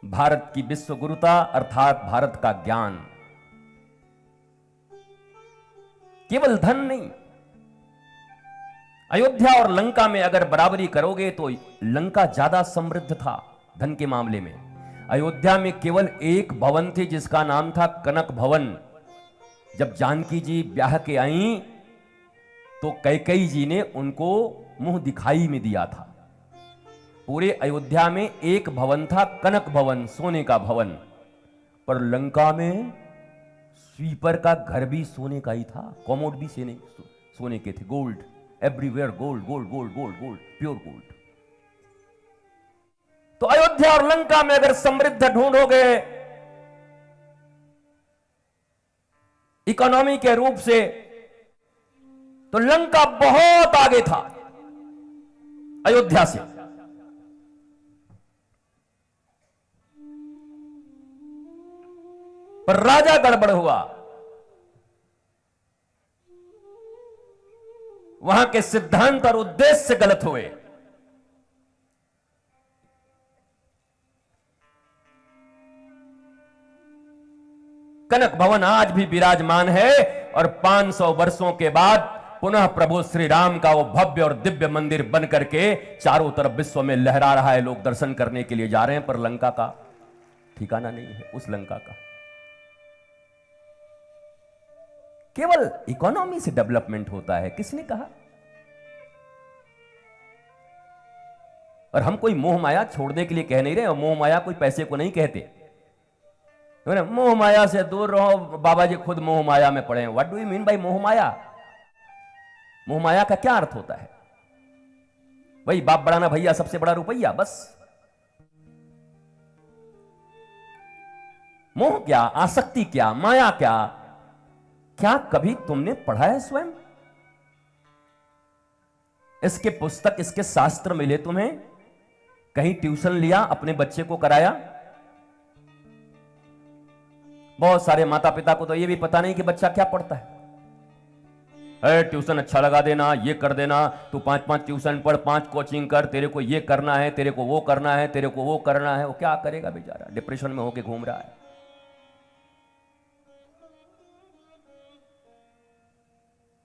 भारत की विश्व गुरुता अर्थात भारत का ज्ञान, केवल धन नहीं। अयोध्या और लंका में अगर बराबरी करोगे तो लंका ज्यादा समृद्ध था धन के मामले में। अयोध्या में केवल एक भवन थी जिसका नाम था कनक भवन। जब जानकी जी ब्याह के आई तो कैकेयी जी ने उनको मुंह दिखाई में दिया था। पूरे अयोध्या में एक भवन था, कनक भवन, सोने का भवन। पर लंका में स्वीपर का घर भी सोने का ही था, कॉमोड भी सोने के थे। Gold everywhere, gold gold gold gold gold, pure gold. तो अयोध्या और लंका में अगर समृद्ध ढूंढोगे इकोनॉमी के रूप से तो लंका बहुत आगे था अयोध्या से। पर राजा गड़बड़ हुआ, वहां के सिद्धांत और उद्देश्य गलत हुए। कनक भवन आज भी विराजमान है और 500 वर्षों के बाद पुनः प्रभु श्री राम का वो भव्य और दिव्य मंदिर बन करके चारों तरफ विश्व में लहरा रहा है। लोग दर्शन करने के लिए जा रहे हैं, पर लंका का ठिकाना नहीं है। उस लंका का केवल इकोनॉमी से डेवलपमेंट होता है, किसने कहा? और हम कोई मोह माया छोड़ने के लिए कह नहीं रहे, और मोह माया कोई पैसे को नहीं कहते। मोह माया से दूर रहो, बाबा जी खुद मोह माया में पड़े हैं। What do you mean by मोह माया? मोह माया का क्या अर्थ होता है? वही बाप बड़ा ना भैया, सबसे बड़ा रुपया, बस। मोह क्या, आसक्ति क्या, माया क्या? क्या कभी तुमने पढ़ा है स्वयं? इसके पुस्तक, इसके शास्त्र मिले तुम्हें? कहीं ट्यूशन लिया, अपने बच्चे को कराया? बहुत सारे माता पिता को तो यह भी पता नहीं कि बच्चा क्या पढ़ता है। ट्यूशन अच्छा लगा देना, ये कर देना, तू 5-5 ट्यूशन पढ़, 5 कोचिंग कर, तेरे को ये करना है, तेरे को वो करना है, तेरे को वो करना है। वो क्या करेगा बेचारा? डिप्रेशन में होके घूम रहा है।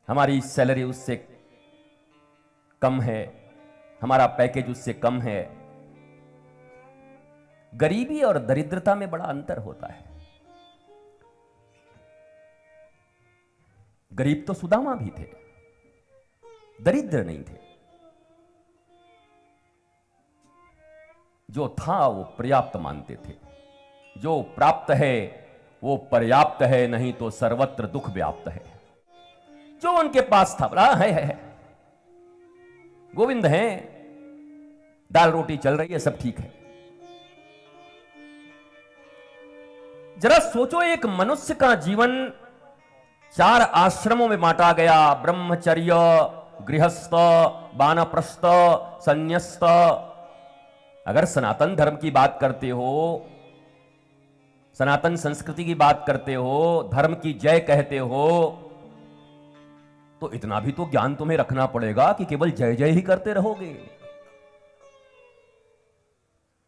हमारी सैलरी उससे कम है, हमारा पैकेज उससे कम है। गरीबी और दरिद्रता में बड़ा अंतर होता है। गरीब तो सुदामा भी थे, दरिद्र नहीं थे। जो था वो पर्याप्त मानते थे। जो प्राप्त है वो पर्याप्त है, नहीं तो सर्वत्र दुख व्याप्त है। जो उनके पास था, बड़ा है, गोविंद हैं, दाल रोटी चल रही है, सब ठीक है। जरा सोचो, एक मनुष्य का जीवन 4 आश्रमों में बांटा गया, ब्रह्मचर्य, गृहस्थ, वानप्रस्थ, संन्यस्त। अगर सनातन धर्म की बात करते हो, सनातन संस्कृति की बात करते हो, धर्म की जय कहते हो, तो इतना भी तो ज्ञान तुम्हें रखना पड़ेगा कि केवल जय जय ही करते रहोगे।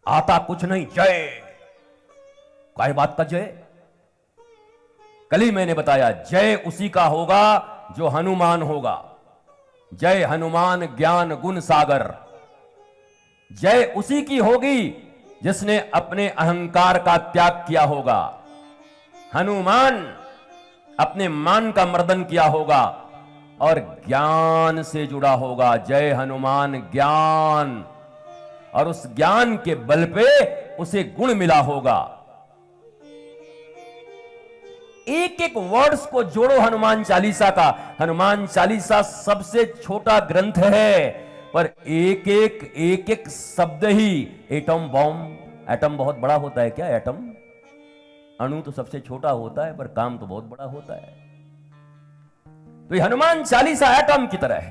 आता कुछ नहीं, जय। काय बात का जय? कल ही मैंने बताया, जय उसी का होगा जो हनुमान होगा। जय हनुमान ज्ञान गुण सागर। जय उसी की होगी जिसने अपने अहंकार का त्याग किया होगा। हनुमान अपने मान का मर्दन किया होगा और ज्ञान से जुड़ा होगा। जय हनुमान ज्ञान, और उस ज्ञान के बल पे उसे गुण मिला होगा। एक एक वर्ड्स को जोड़ो हनुमान चालीसा का। हनुमान चालीसा सबसे छोटा ग्रंथ है, पर एक एक शब्द ही एटम बॉम्ब। एटम बहुत बड़ा होता है क्या? एटम अणु तो सबसे छोटा होता है, पर काम तो बहुत बड़ा होता है। तो ये हनुमान चालीसा एटम की तरह है,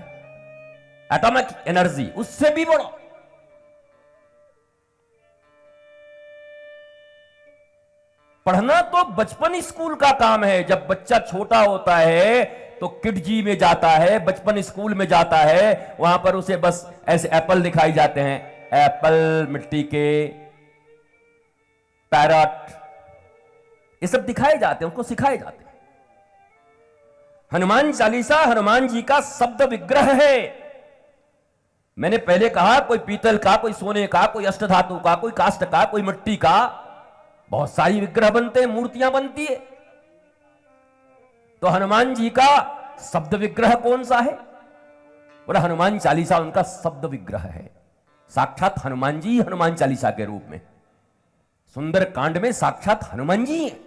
एटॉमिक एनर्जी, उससे भी बड़ा। पढ़ना तो बचपन स्कूल का काम है। जब बच्चा छोटा होता है तो किडजी में जाता है, बचपन स्कूल में जाता है, वहां पर उसे बस ऐसे एप्पल दिखाई जाते हैं। एप्पल मिट्टी के पैरट, ये सब दिखाए जाते हैं, उनको सिखाए जाते हैं। हनुमान चालीसा हनुमान जी का शब्द विग्रह है। मैंने पहले कहा कोई पीतल का, कोई सोने का, कोई अष्टधातु का, कोई काष्ठ का, कोई मिट्टी का, बहुत सारी विग्रह बनते हैं, मूर्तियां बनती है। तो हनुमान जी का शब्द विग्रह कौन सा है? बोला हनुमान चालीसा उनका शब्द विग्रह है। साक्षात हनुमान जी हनुमान चालीसा के रूप में, सुंदर कांड में साक्षात हनुमान जी हैं।